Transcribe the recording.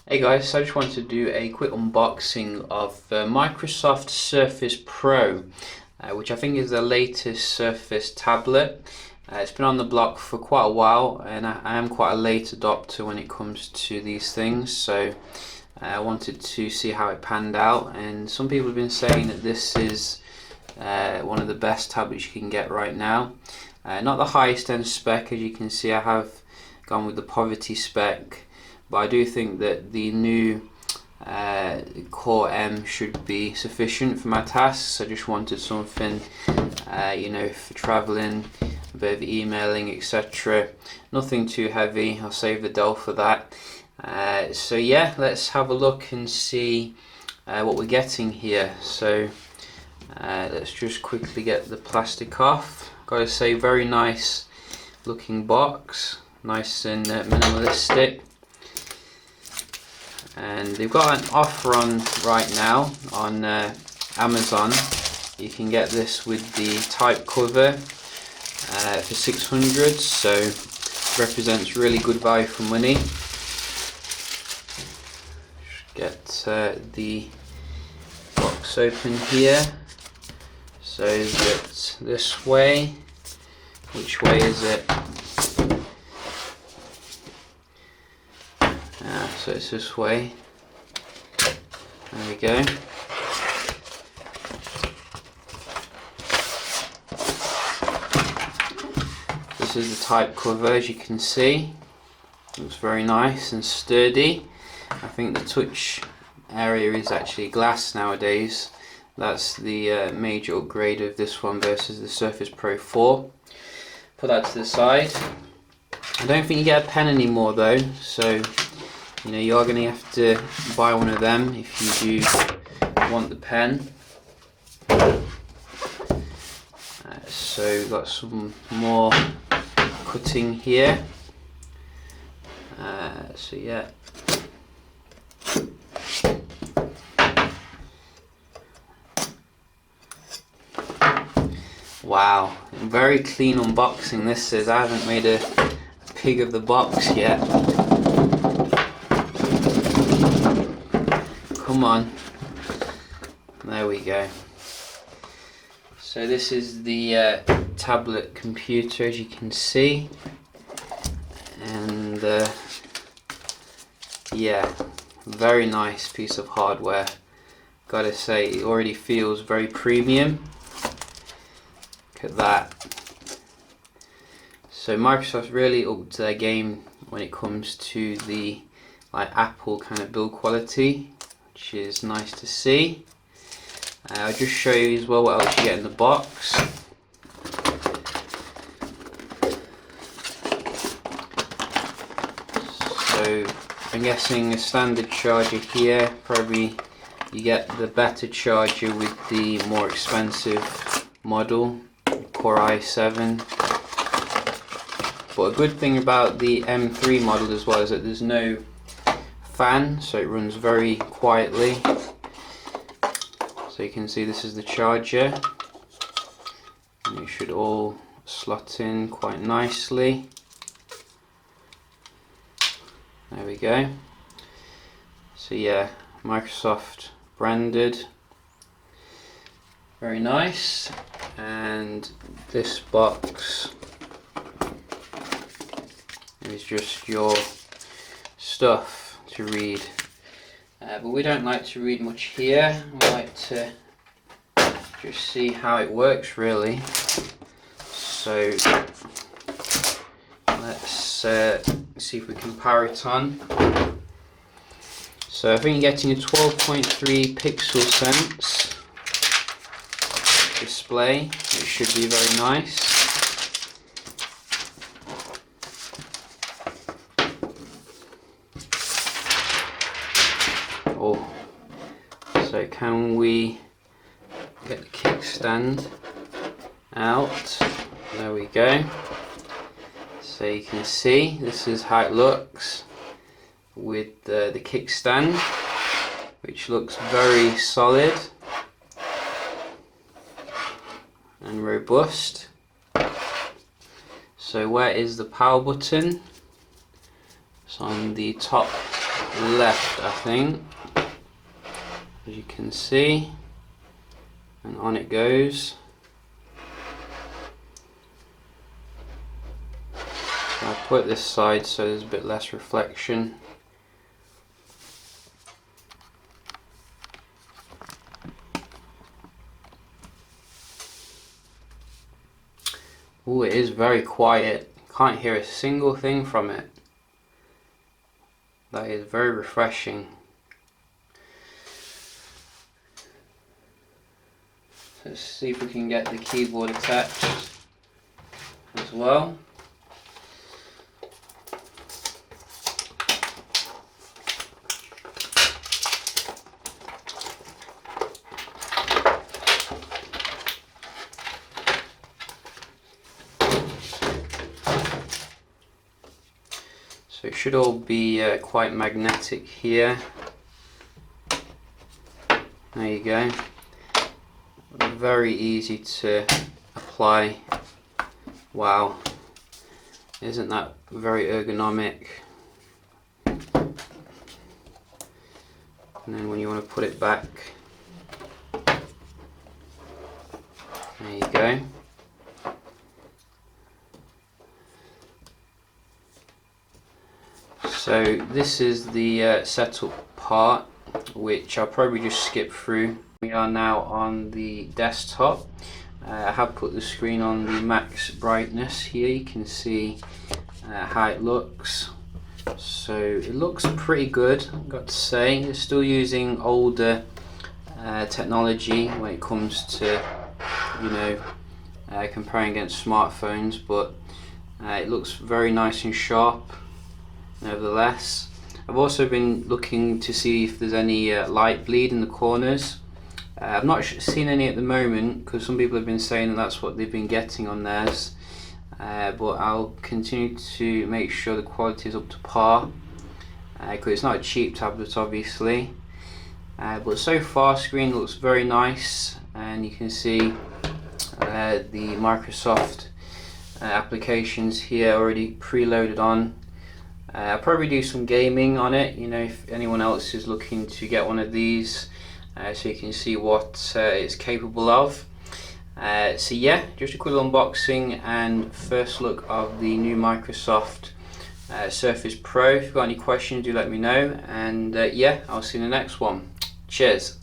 Hey guys, so I just wanted to do a quick unboxing of the Microsoft Surface Pro, which I think is the latest Surface tablet. It's been on the block for quite a while, and I am quite a late adopter when it comes to these things, so I wanted to see how it panned out. And some people have been saying that this is one of the best tablets you can get right now. Not the highest end spec, as you can see. I have gone with the poverty spec, but I do think that the new Core M should be sufficient for my tasks. I just wanted something, for traveling, a bit of emailing, etc. Nothing too heavy. I'll save the Dell for that. So yeah, let's have a look and see what we're getting here. So let's just quickly get the plastic off. Gotta say, very nice looking box, nice and minimalistic. And they've got an offer on right now on Amazon. You can get this with the type cover for $600, so represents really good value for money. Just get the box open here. So is it this way? Which way is it? So it's this way. There we go. This is the type cover, as you can see. Looks very nice and sturdy. I think the touch area is actually glass nowadays. That's the major upgrade of this one versus the Surface Pro 4. Put that to the side. I don't think you get a pen anymore though, so you are going to have to buy one of them if you do want the pen. So we've got some more cutting here. So yeah. Wow, very clean unboxing this is. I haven't made a pig of the box yet. Come on. There we go. So this is the tablet computer, as you can see. And yeah, very nice piece of hardware. Gotta say, it already feels very premium. Look at that. So Microsoft really upped their game when it comes to the Apple kind of build quality, which is nice to see. I'll just show you as well what else you get in the box. So I'm guessing a standard charger here. Probably you get the better charger with the more expensive model, Core i7. But a good thing about the M3 model as well is that there's no fan, so it runs very quietly. So you can see this is the charger, and it should all slot in quite nicely. There we go. So yeah, Microsoft branded, very nice. And this box is just your stuff to read. But we don't like to read much here. We like to just see how it works, really. So let's see if we can power it on. So I think you're getting a 12.3 pixel sense display. It should be very nice. So can we get the kickstand out? There we go. So you can see this is how it looks with the kickstand, which looks very solid and robust. So where is the power button? It's on the top left, I think, as you can see, and on it goes. So I'll put it this side so there's a bit less reflection. Oh, it is very quiet. Can't hear a single thing from it. That is very refreshing. Let's see if we can get the keyboard attached as well. So it should all be quite magnetic here. There you go. Very easy to apply. Wow, isn't that very ergonomic? And then when you want to put it back, there you go. So this is the setup part, which I'll probably just skip through. We are now on the desktop. I have put the screen on the max brightness here. You can see how it looks. So it looks pretty good, I've got to say. It's still using older technology when it comes to, you know, comparing against smartphones, but it looks very nice and sharp nevertheless. I've also been looking to see if there's any light bleed in the corners. I've not seen any at the moment, because some people have been saying that that's what they've been getting on theirs, but I'll continue to make sure the quality is up to par, because it's not a cheap tablet obviously, but so far screen looks very nice, and you can see the Microsoft applications here already preloaded on. I'll probably do some gaming on it, you know, if anyone else is looking to get one of these, so you can see what it's capable of. So yeah, just a quick unboxing and first look of the new Microsoft Surface Pro. If you've got any questions, do let me know, and yeah, I'll see you in the next one. Cheers.